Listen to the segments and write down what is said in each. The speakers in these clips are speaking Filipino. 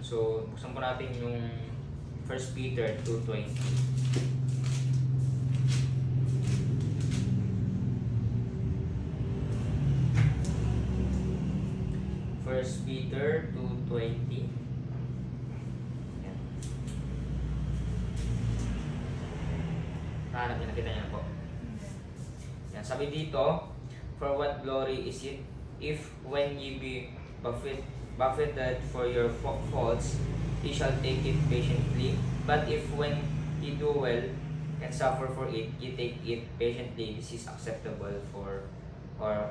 So, buksan po natin yung 1 Peter 2:20. 1 Peter 2:20. Yan. Nahanap niya, nakita niya na po. Yan, sabi dito, for what glory is it if when ye be buffeted for your faults, ye shall take it patiently. But if when ye do well and suffer for it, ye take it patiently, this is acceptable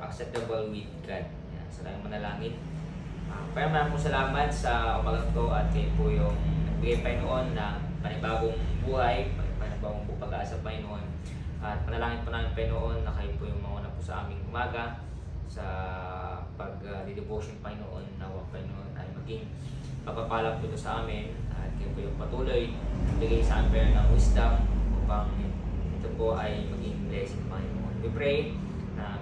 acceptable with God. Yan, sa tayong manalangin. Kaya maraming salamat sa umagang to at kayo po yung nagbigay Panginoon na panibagong buhay, panibagong pag-asa Panginoon. At panalangin po namin Panginoon na kayo po yung mauna po sa aming umaga sa pag-devotion Panginoon, nawa Panginoon ay maging pagpapalap po ito sa amin at kayo po yung patuloy bigay sa amin ng wisdom upang ito po ay maging blessing Panginoon. We pray na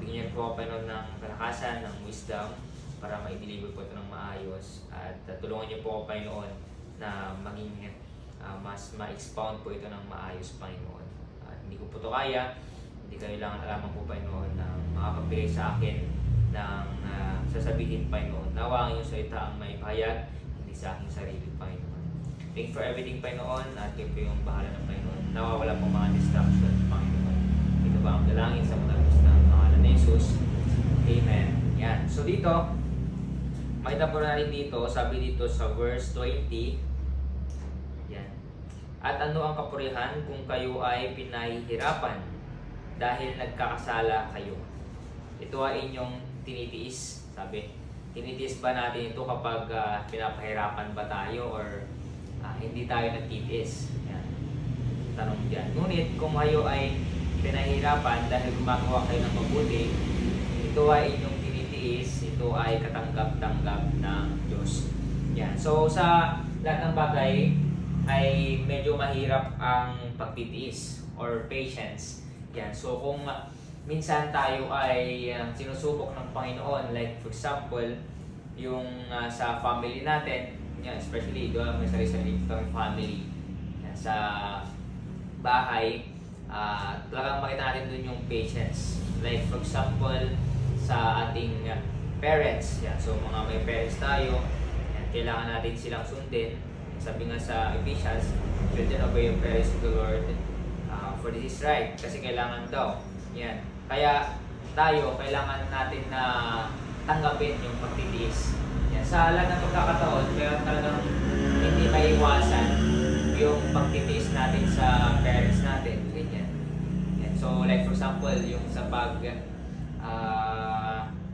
bigyan niyo po Panginoon ng kalakasan, ng wisdom para ma-deliver po ito ng maayos at tulungan niyo po Panginoon na maging mas ma-expound po ito ng maayos Panginoon. At hindi ko po ito kaya, hindi kayo lang alaman po Panginoon na makakapili sa akin ng sasabihin Panginoon. Nawa ang iyong salita ang may pahayag, hindi sa aking sarili Panginoon. Thank you for everything Panginoon at kayo po yung bahala ng Panginoon. Nawa wala pong mga distractions Panginoon. Ito ba ang dalangin sa matalas ng pangalan ni Jesus. Amen. Yan. So dito, makita po natin dito, sabi dito sa verse 20, yan. At ano ang kapurihan kung kayo ay pinahihirapan dahil nagkakasala kayo? Ito ay inyong tinitiis, sabi. Tinitiis ba natin ito kapag pinapahirapan ba tayo or hindi tayo nagtitiis? Yan. Tanong dyan. Ngunit kung kayo ay pinahihirapan dahil gumagawa kayo ng mabuti, ito ay inyong ito ay katanggap-tanggap ng Diyos. Yan. So sa lahat ng bagay ay medyo mahirap ang pagtitiis or patience. Yan. So kung minsan tayo ay sinusubok ng Panginoon, like for example, yung sa family natin, yan, especially doon may sarili-sarili kami family. Yan, sa bahay, talagang makita natin doon yung patience. Like for example, sa ating parents. Yan. So mga may parents tayo, yan, kailangan natin silang sundin. Sabi nga sa Ephesians, children obey your parents to the Lord, for this is right. Kasi kailangan daw. Yan. Kaya tayo, kailangan natin na tanggapin yung pagtitiis. Yan. Sa lahat ng pagkakataon, kaya talagang hindi maiwasan yung pagtitiis natin sa parents natin. Ganyan. Yan. So like for example, yung sa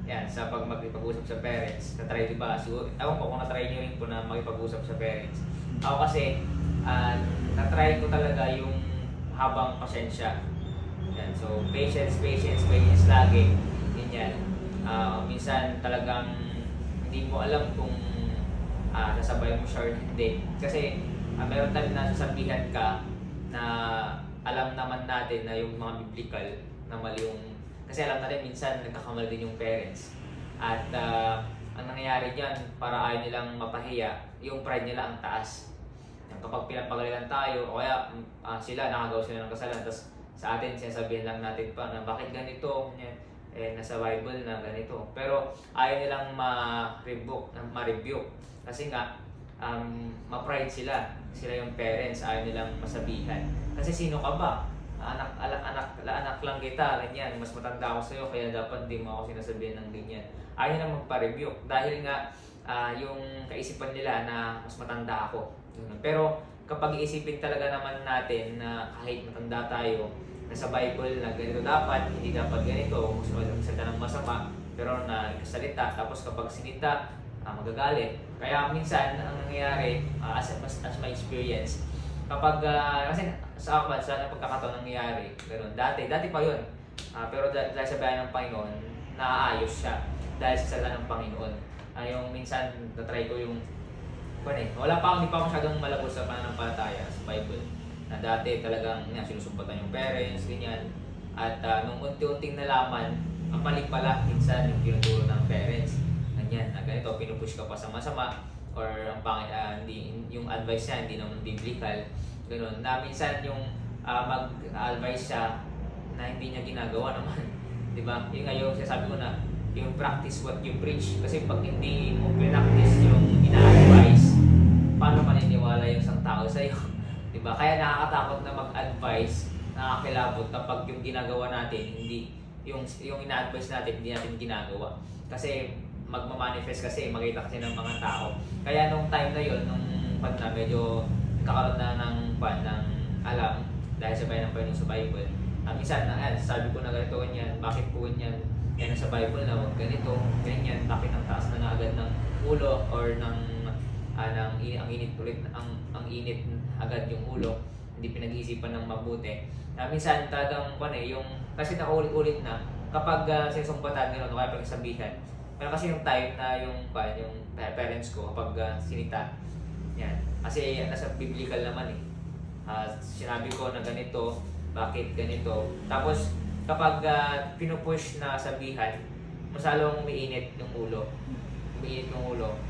yan, sa pag makipag-usap sa parents, na-try di ba? Siguro, ewan ko kung na-try nyo rin po na makipag-usap sa parents. Ako kasi, na-try ko talaga yung habang pasensya. Yan, so, patience lagi. Yan. Minsan talagang hindi mo alam kung nasabay mo siya or hindi. Kasi, meron tayo na sasabihan ka na alam naman natin na yung mga biblical na mali yung kasi alam natin minsan nagkakamali din yung parents. At ang nangyayari dyan, para ayaw nilang mapahiya, yung pride nila ang taas. Kapag pinapagalitan tayo, o kaya sila, nakagawa sila ng kasalanan, tapos sa atin, sinasabihin lang natin pa na bakit ganito, nasa Bible na ganito. Pero ayaw nilang ma-rebuke. Kasi nga, ma-pride sila. Sila yung parents, ayaw nilang masabihan. Kasi sino ka ba? Anak lang kita, ganyan, mas matanda ako sa'yo, kaya dapat di mo ako sinasabihan ng ganyan. Ayaw na magpa-rebuke dahil nga yung kaisipan nila na mas matanda ako. Pero kapag iisipin talaga naman natin na kahit matanda tayo, nasa Bible na ganito dapat, hindi dapat ganito, gusto magsalita ng masama, pero nagsalita, tapos kapag sinita, magagalit. Kaya minsan, ang nangyayari, as my experience, kapag, kasi sa ako, sa pagkakataon nangyayari, gano'n. Dati pa yun. Pero dahil sa bayan ng Panginoon, naaayos siya. Dahil sa salita ng Panginoon. Yung minsan, natry ko yung, hindi pa ako masyadong malabo sa pananampalataya sa Bible. Na dati talagang sinusumpatan yung parents, ganyan. At nung unti-unting nalaman, ang mali pala minsan yung tinuturo ng parents. Ganyan, na ganito, pinupush ka pa sa masama. or ang pangit, hindi, yung advice niya hindi naman biblical, gano'n, na minsan yung mag-advise siya na hindi niya ginagawa naman. Di ba? Yung ngayon, sabi ko na, yung practice what you preach. Kasi pag hindi mo practice yung ina-advise, paano maniniwala yung isang tao sa'yo? Di ba? Kaya nakakatakot na mag-advise, nakakilabot kapag yung ginagawa natin, hindi, yung ina-advise natin, hindi natin ginagawa. Kasi magmamanifest kasi, makita kasi ng mga tao. Kaya nung time na yun, nung pag na medyo kakaroon na ng alam, dahil sa bayan ng Panginoon sa Bible, minsan na, sabi ko na ganito, ganyan, bakit po ganyan, yan sa Bible na wag ganito, ganyan, bakit ang taas na agad ng ulo, or ang init ulit, ang init agad yung ulo, hindi pinag-iisipan ng mabuti. Minsan talagang yung, kasi naulit-ulit na, kapag sinusumpatan gano'n, o kaya pagsabihan, pero kasi yung time na yung parents ko, kapag sinita, yan, kasi nasa biblical naman sinabi ko na ganito, bakit ganito, tapos kapag pinupush na sabihan, mas lalong umiinit yung ulo.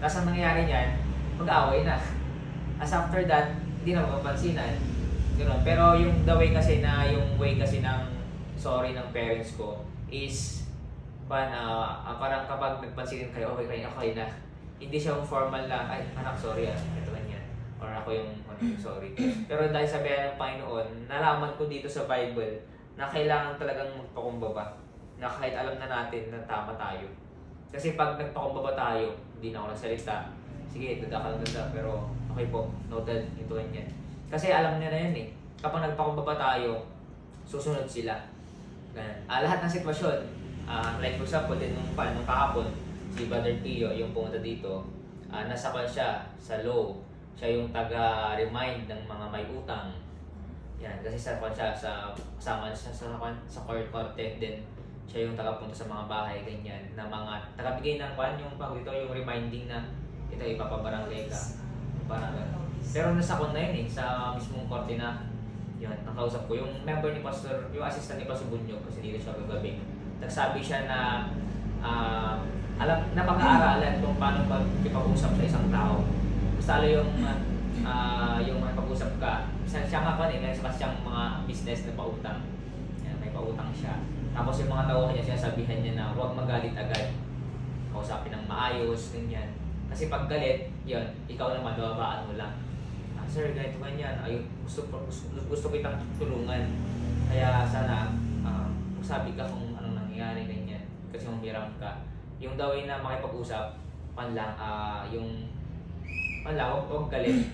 Tapos ang nangyayari niyan, mag-away na. As after that, hindi na mapapansinan. Ganoon. Pero yung the way kasi ng sorry ng parents ko is parang kapag nagpansinin kayo, okay na. Hindi siya yung formal na, ay anak, sorry ito ganyan. Or ako yung sorry. Pero dahil sabihan ng Panginoon, nalaman ko dito sa Bible na kailangan talagang magpakumbaba. Na kahit alam na natin na tama tayo. Kasi pag nagpakumbaba tayo, hindi na ako nagsalita. Sige, dada, pero okay po, noted, ito ganyan. Kasi alam niya na yun kapag nagpakumbaba tayo, susunod sila. Lahat ng sitwasyon, like for example, din nung kahapon, si Brother Tio, yung pumunta dito, nasa siya sa law. Siya yung taga-remind ng mga may utang. Yan, kasi kasama siya sa korte, then siya yung tagapunta sa mga bahay, ganyan, na mga tagabigay ng yung reminding na ito ipapabarangay ka. Parang pero nasa na yun sa mismong korte na yun, nakausap ko yung member ni Pastor, yung assistant ni Pastor Bunyog, kasi dito siya gagawin. Nagsabi siya na alam na pag-aaralan kung paano magkipag-usap sa isang tao. Basta yung may pag-usap ka, siya nga pa may siyang mga business na pautang. Yan, may pautang siya. Tapos yung mga tao kanya, sabihan niya na huwag magalit agad. Kausapin ng maayos, ganyan. Kasi pag galit, yun, ikaw naman, babaan mo lang. Sir, ganito ganyan, gusto kitang tulungan. Kaya sana, magsabi ka kung anong nangyayari, ganyan. Kasi humiram ka. Yung daw na makipag-usap, huwag galit.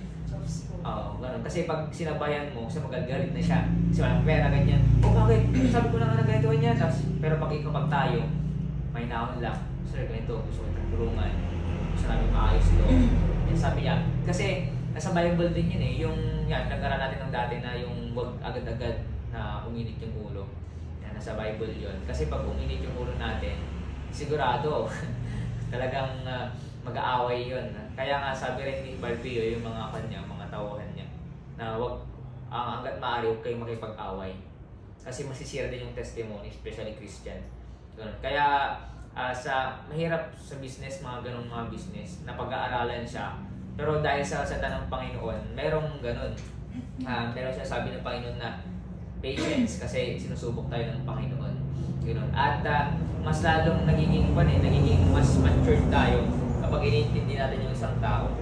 Ganun. Kasi pag sinabayan mo, kasi magagalit na siya. Kasi walang pera, ganyan. Bakit? Sabi ko na nga na ganito niya. Pero pag tayo, may naon lang. Sir, ganito, gusto ko itong tulungan. Gusto namin maayos ito. Yan, sabi niya. Kasi, nasa Bible din yun nag-aral natin ng dati na yung wag agad-agad na uminit yung ulo. Yan, nasa Bible yun. Kasi pag uminit yung ulo natin, sigurado, talagang mag-aaway yun. Kaya nga sabi rin ni Barbio, yung mga tauhan niya, na wag hanggat maaari huwag kayong makipag-away. Kasi masisira din yung testimony, especially Christian. Ganun. Kaya mahirap sa business, mga ganong mga business, na pag-aaralan siya. Pero dahil sa salita ng Panginoon, merong ganun. Meron siya sabi ng Panginoon na patience, kasi sinusubok tayo ng Panginoon. Ganun. At mas lalong nagiging mas matured tayo kapag iniintindi natin yung isang tao.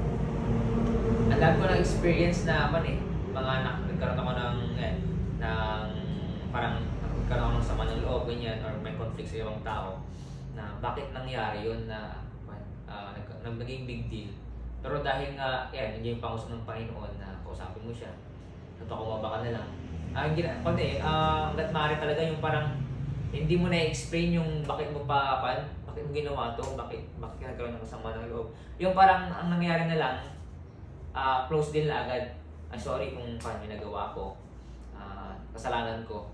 Ang dami ko ng experience na nagkaroon ako ng parang nagkaroon ako ng sama ng loob, ganyan, or may conflict sa ibang tao, na bakit nangyari yun, na naging big deal. Pero dahil nga, hindi yung panguso ng Panginoon na kausapin mo siya, nagpakumaba ka na lang. Hanggat maaari talaga yung parang hindi mo na-explain yung bakit mo ginawa to, bakit nagkaroon ng sama ng loob. Yung parang ang nangyari na lang, close din na agad. Sorry kung paano nagawa ko. Kasalanan ko.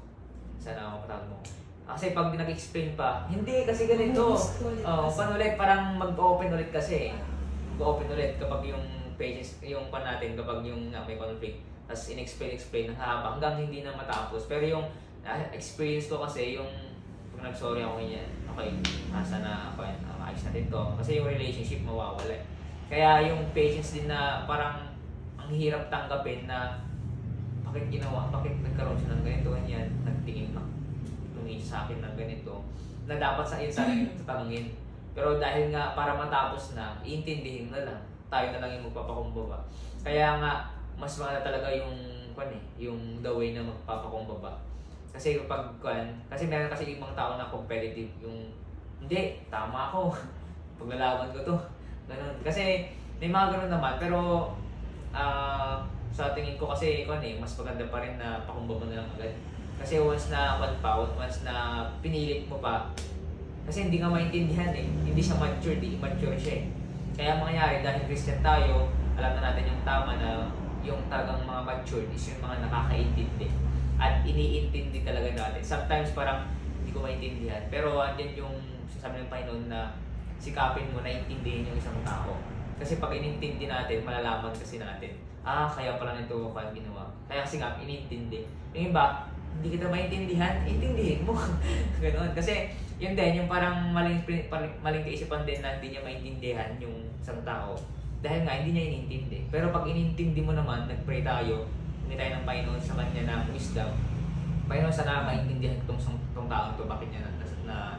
Sana mapatawad mo. Kasi pag nag-explain pa, hindi kasi ganito. Panulit, parang mag-open ulit kasi. Mag-open ulit kapag yung pages, yung natin, kapag yung may conflict. Tapos in-explain ng haba hanggang hindi na matapos. Pero yung experience ko kasi, yung pag nag-sorry ako ganyan, okay, sana maayos natin to. Kasi yung relationship mawawala. Kaya yung patience din na parang ang hirap tanggapin na bakit ginawa, bakit nagkaroon siya ng ganito, ganyan, nagtingin na, tumingin sa akin ng ganito, na dapat sa akin tatanungin. Pero dahil nga para matapos na, iintindihin na lang, tayo na lang yung magpapakumbaba. Kaya nga, mas maganda talaga yung, yung the way na magpapakumbaba. Kasi kasi meron kasi ibang tao na competitive, yung, hindi, tama ako, paglalaban ko to, ganun. Kasi may mga ganun naman, pero, sa tingin ko kasi mas maganda pa rin na pakumbaba na lang agad. Kasi once na once na pinilit mo pa, kasi hindi nga maintindihan hindi siya mature, immature siya Kaya mangyayari dahil Christian tayo, alam na natin yung tama na yung talagang mga mature is yung mga nakakaintindi. At iniintindi talaga natin. Sometimes parang hindi ko maintindihan, pero andyan yung sasabi ng Panginoon na sikapin mo na intindihin yung isang tao. Kasi pag inintindi natin, malalaman kasi natin, kaya pala nito ako ginawa. Kaya kasi nga, inintindi. Yung iba, hindi kita maintindihan, intindihin mo. Ganon. Kasi, yun din, yung parang maling kaisipan din na hindi niya maintindihan yung isang tao. Dahil nga, hindi niya inintindi. Pero pag inintindi mo naman, nag-pray tayo, humingi tayo ng Panginoon sa kanya ng wisdom. Panginoon, sana maintindihan itong taong to, bakit niya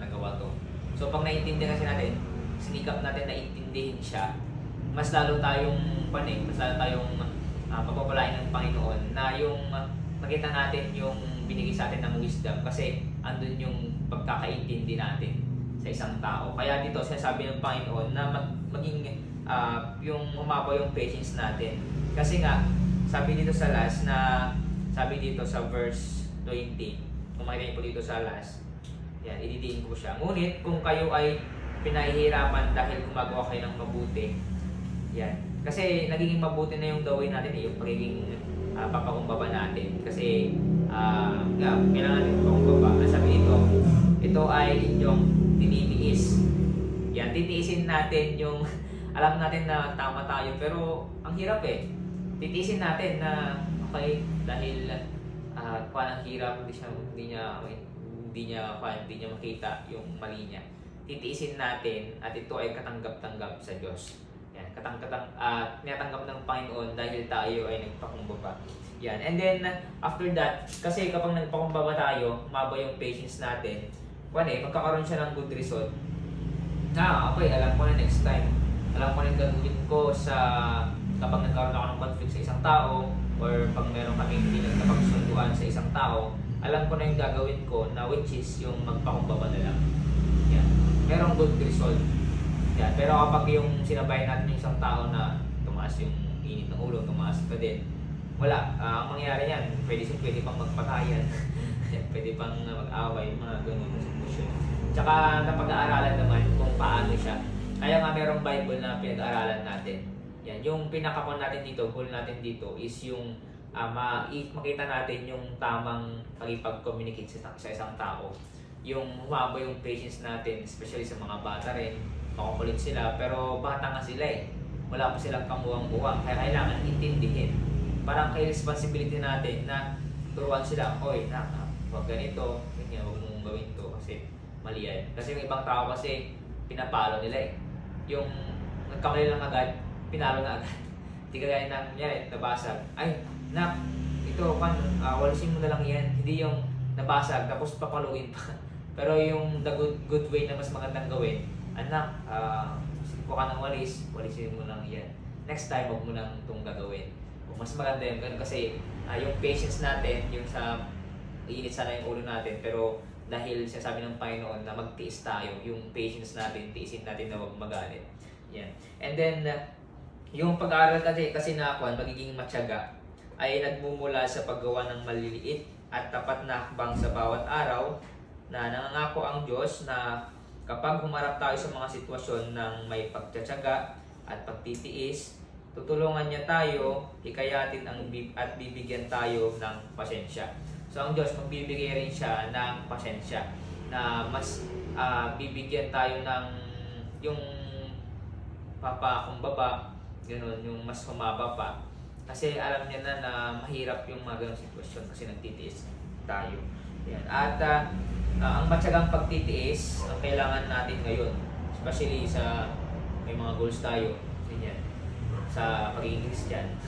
nagawa to. So, pag naintindihan kasi natin, sinikap natin na intindihin siya, mas lalo tayong pagpapalain ng Panginoon na yung makita natin yung binigay sa atin ng wisdom kasi andun yung pagkakaintindi natin sa isang tao. Kaya dito sinasabi ng Panginoon na maging yung humaba yung patience natin. Kasi nga, sabi dito sa last sabi dito sa verse 20, kung makikita po dito sa last, yan, ididiin ko siya. Ngunit kung kayo ay pinahihirapan dahil gumagawa kayo ng mabuti, yan. Kasi nagiging mabuti na yung gawin natin yung pagiging papakumbaba natin. Kasi kailangan natin pakumbaba. Sabi dito, ito ay inyong tinitiis. Yan, titiisin natin yung alam natin na tama tayo pero ang hirap titiisin natin na okay dahil ang hirap, hindi niya makita yung mali niya. Titiisin natin at ito ay katanggap-tanggap sa Diyos. Yan, tinatanggap ng Panginoon dahil tayo ay nagpakumbaba. Yan. And then, after that, kasi kapag nagpakumbaba tayo, maba yung patience natin, magkakaroon siya ng good result. Okay, alam ko na next time. Alam ko na yung gagawin ko kapag nagkaroon ako ng conflict sa isang tao, or pag meron kaming hindi nagkapagsunduan sa isang tao, alam ko na yung gagawin ko na which is yung magpakumbaba na lang. Yan. Merong good result. Yan. Pero kapag yung sinabayan natin yung isang tao na tumaas yung init ng ulo, tumaas pa din, wala. Ang mangyayari yan, pwede pang magpatayan. Pwede pang mag-away, mga ganun na sitwasyon. Tsaka napag-aaralan naman kung paano siya. Kaya nga merong Bible na pinag-aaralan natin. Yan. Yung pinaka-goal natin dito is yung makita natin yung tamang pag-communicate sa isang tao. Yung humaba yung patience natin, especially sa mga bata rin. Makukulit sila, pero bata nga sila wala pa silang kamuwang-muwang, kaya kailangan intindihin. Parang kay responsibility natin na turuan sila, huwag ganito, huwag mong gawin to kasi mali yan. Kasi yung ibang tao kasi pinapalo nila yung nagkamali lang agad, pinalo na agad. Hindi kagaya ng nabasag, ito walisin mo na lang yan, hindi yung nabasag tapos papaluin pa. Pero yung the good way na mas magandang gawin, kuha ka ng walisin mo lang yan. Next time, huwag mo lang itong gagawin. Mas maganda yung ganun kasi yung patience natin, yung sa iinit sana yung ulo natin, pero dahil sinasabi ng Panginoon na magtiis tayo, yung patience natin, tiisin natin na huwag magalit. Yan. And then, yung pag-aaral kasi na magiging matyaga, ay nagmumula sa paggawa ng maliliit at tapat na hakbang sa bawat araw na nangangako ang Diyos na kapag humarap tayo sa mga sitwasyon ng may pagtsatsaga at pagtitiis, tutulungan niya tayo, hikayatin at bibigyan tayo ng pasensya. So ang Diyos magbibigay rin siya ng pasensya na mas bibigyan tayo ng yung papakumbaba, gano'n, yung mas humaba pa. Kasi alam niya na mahirap yung mga ganong sitwasyon kasi nagtitiis tayo. Yan. At ang matyagang pagtitiis ang kailangan natin ngayon, especially sa may mga goals tayo, Yun yan. Sa pagiging Christian.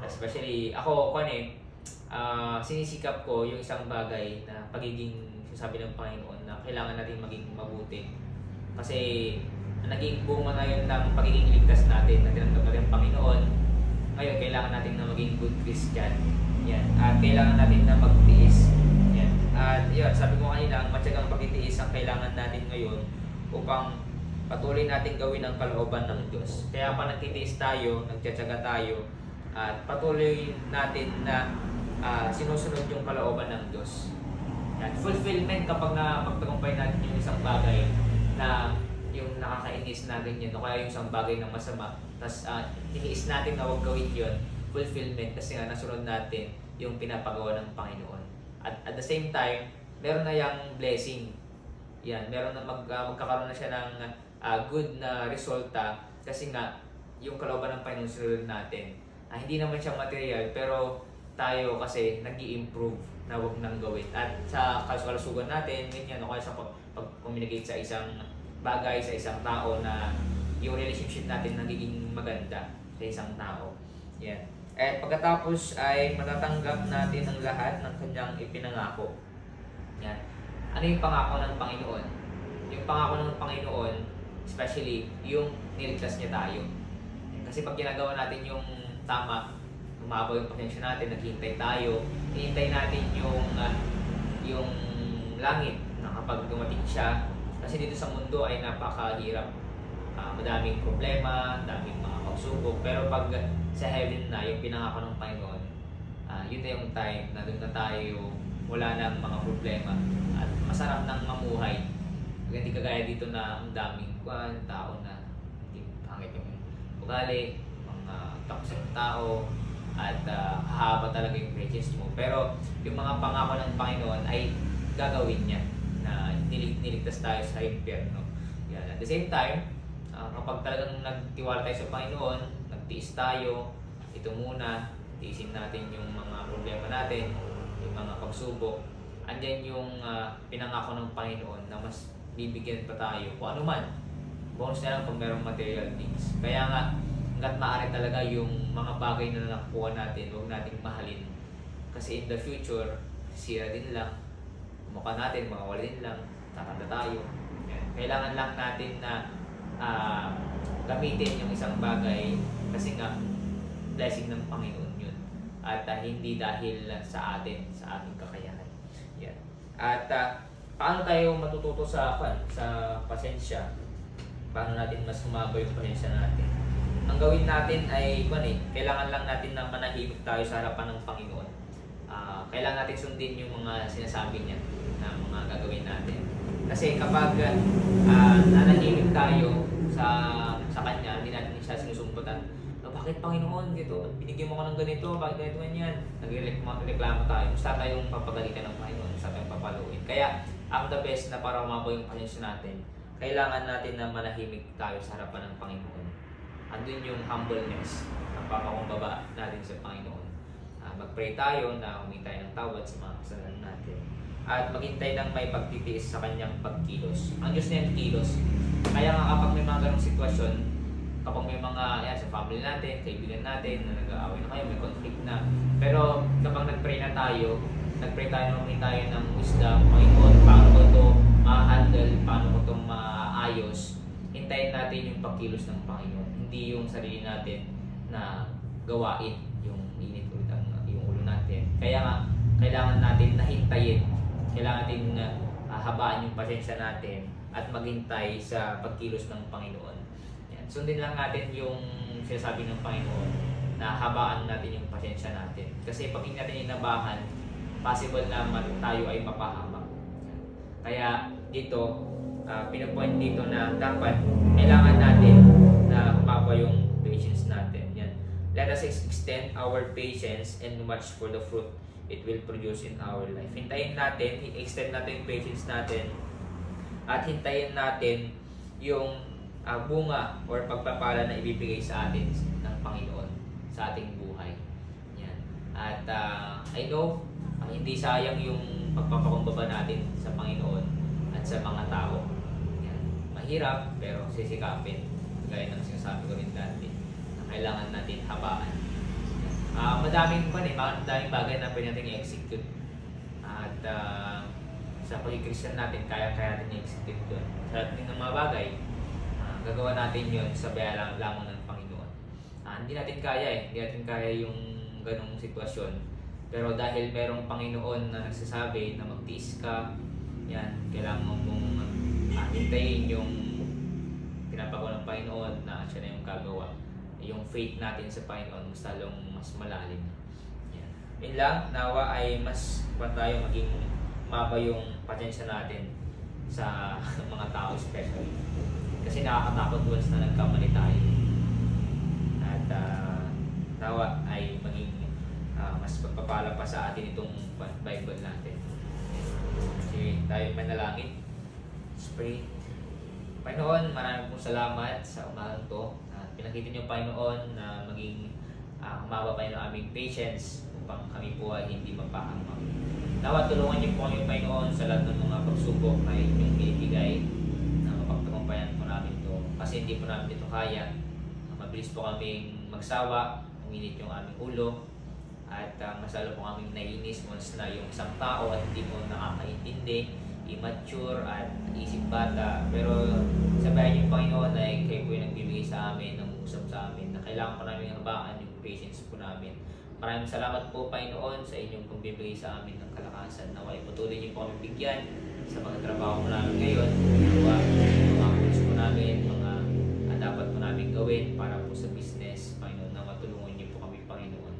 Especially, ako, sinisikap ko yung isang bagay na pagiging, sabi ng Panginoon, na kailangan natin maging mabuti. Kasi, naging bunga na yun ng pagiging ligtas natin, na tinanggap natin ang Panginoon. Ngayon, kailangan natin na maging good Christian. Yan. At kailangan natin na magtiis. Yan. At yun, sabi ko kanina, ang matyagang pagtitiis ang kailangan natin ngayon upang patuloy natin gawin ang kalooban ng Diyos. Kaya pa nagtitiis tayo, nagtsatsaga tayo, at patuloy natin na sinusunod yung kalooban ng Diyos. Yan. Fulfillment kapag napagtagumpay natin yung isang bagay na yung nakakainis na ganyan, o kaya yung isang bagay na masama, tapos iniis natin na huwag gawin yun, fulfillment, kasi nga nasunod natin yung pinapagawa ng Panginoon. At the same time, meron na yung blessing. Yan, meron na magkakaroon na siya ng good na resulta, kasi nga yung kalooban ng Panginoon sunod natin. Hindi naman siya material, pero tayo kasi nag-i-improve na huwag nang gawin. At sa kalusugan natin, ganyan, o kaya sa pag-communicate sa isang bagay, sa isang tao, na yung relationship natin nagiging maganda sa isang tao. Yan. At pagkatapos ay matatanggap natin ang lahat ng kanyang ipinangako. Yan. Ano yung pangako ng Panginoon? Yung pangako ng Panginoon, especially yung niligtas niya tayo. Yan. Kasi pag ginagawa natin yung tama, umabaw yung pasensya natin, naghihintay tayo, hihintay natin yung langit na kapag dumating siya. Kasi dito sa mundo ay napakahirap. Madaming problema, daming mga pagsubok. Pero pag sa heaven na, yung pinangako ng Panginoon, yun na yung time na doon na tayo wala ng mga problema. At masarap nang mamuhay. Hindi kagaya dito na ang daming tao na hindi pangit yung ugali, mga toxic tao, at hahaba talaga yung bridges mo. Pero yung mga pangako ng Panginoon ay gagawin niya, na niligtas tayo sa impyerno. Yan. At the same time, kapag talagang nagtiwala tayo sa Panginoon, nagtiis tayo, ito muna, tiisin natin yung mga problema natin, yung mga pagsubok, andyan yung pinangako ng Panginoon na mas bibigyan pa tayo kung ano man. Bonus na lang kung merong material things. Kaya nga, hanggat maaari talaga yung mga bagay na nakukuha natin, huwag nating mahalin. Kasi in the future, sira din lang. Mukha natin, mawawala din lang, tatanda tayo. Yan. Kailangan lang natin na gamitin yung isang bagay kasi nga blessing ng Panginoon yun. At hindi dahil sa atin, sa ating kakayahan. Yan. At paano tayo matututo sa pasensya? Paano natin mas humaba yung pasensya natin? Ang gawin natin ay, kailangan lang natin na manahimik tayo sa harapan ng Panginoon. Kailangan natin sundin yung mga sinasabi niya na mga gagawin natin. Kasi kapag nanahimik tayo sa Kanya, hindi natin siya sinusumputan. Bakit Panginoon dito? Binigyan mo ko ng ganito, bakit ganito yan? Nagreklamo tayo. Basta tayong papagalitan ng Panginoon, basta tayong papaluin. Kaya, ang the best na para umabaw yung pasensya natin, kailangan natin na manahimik tayo sa harapan ng Panginoon. Andun yung humbleness, ang papakumbaba natin sa Panginoon. Mag-pray tayo na humingi tayo ng tawad sa mga kasalanan natin. At maghintay ng may pagtitiis sa kanyang pagkilos. Ang Diyos na yung kilos. Kaya nga kapag may mga ganong sitwasyon, kapag may mga sa family natin, kaibigan natin, na nag-aaway na kayo, may conflict na. Pero kapag nag-pray tayo na humingi tayo ng wisdom, Panginoon, paano ko ito ma-handle, paano ko ito maayos, hintayin natin yung pagkilos ng Panginoon. Hindi yung sarili natin na gawain yung init ulit yung ulo natin. Kaya nga, kailangan natin nahintayin, kailangan natin habaan yung pasensya natin at maghintay sa pagkilos ng Panginoon. Yan. Sundin lang natin yung sinasabi ng Panginoon na habaan natin yung pasensya natin. Kasi pag hindi natin inabahan, possible na tayo ay mapahamak. Kaya dito, pinapoint dito na dapat kailangan natin na humaba yung patience natin. Yan. Let us extend our patience and watch for the fruit it will produce in our life. Hintayin natin, i-extend natin yung patience natin at hintayin natin yung bunga or pagpapala na ibibigay sa atin ng Panginoon sa ating buhay. Yan. At I know, hindi sayang yung pagpapakumbaba natin sa Panginoon at sa mga tao. Yan. Mahirap pero sisikapin. Gaya ng sinasabi ko rin dati. kailangan natin habaan. Madaming bagay na pwede natin i-execute. At sa pag-Christian natin, kaya natin i-execute doon. Sa ating ng mga bagay, gagawa natin yun sa biyaya lamang ng Panginoon. Hindi natin kaya yung ganong sitwasyon. Pero dahil merong Panginoon na nagsasabi na magtiis ka, yan, kailangan mong hintayin yung pinapagawa ng Panginoon na siya na yung gagawa. Yung faith natin sa Panginoon mas malalim. Yan. Yun lang, nawa ay mas tayo maging maba yung pasensya natin sa mga tao especially. Kasi nakakatakot once na nagkamali tayo. At nawa ay maging mas pagpapala pa sa atin itong Bible natin. Kasi tayo manalangin. Let's pray. Panginoon, maraming pong salamat sa umagang to. Pinakita niyo, Panginoon, na maging humaba pa ng aming patience upang kami po ay hindi mapahamak. Nawa, tulungan niyo po kami, Panginoon, sa lahat ng mga pagsubok na inyong binibigay na mapagtagumpayan po namin to. Kasi hindi po namin ito kaya. Mabilis po kaming magsawa, uminit yung aming ulo, at masalo po kaming naiinis once na yung isang tao at hindi mo nakakaintindi, immature at isip bata. Pero sabayan niyo, Panginoon, ay kayo po yung nagbibigay sa amin, nangusap sa amin, na kailangan po namin habaan yung patience po namin. Maraming salamat po, Panginoon, sa inyong pagbibigay sa amin ng kalakasan. Naway patuloy niyo po kami bigyan sa mga trabaho po namin ngayon, mga goals po namin, mga dapat po namin gawin para po sa business, Panginoon, na matulungan niyo po kami, Panginoon.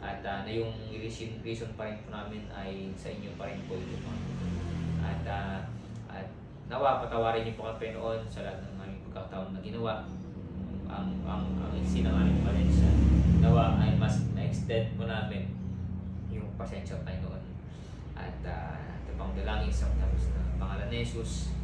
At na yung reason pa rin po namin ay sa inyo pa rin po ito, Panginoon. At nawa, patawarin niyo po kami noon sa lahat ng aming pagkakataon na ginawa. Ang isi ng aming pasensya. Nawa ay mas na-extend po namin yung pasensya tayo noon. At ito pang dalangin sa pangalan ni Jesus.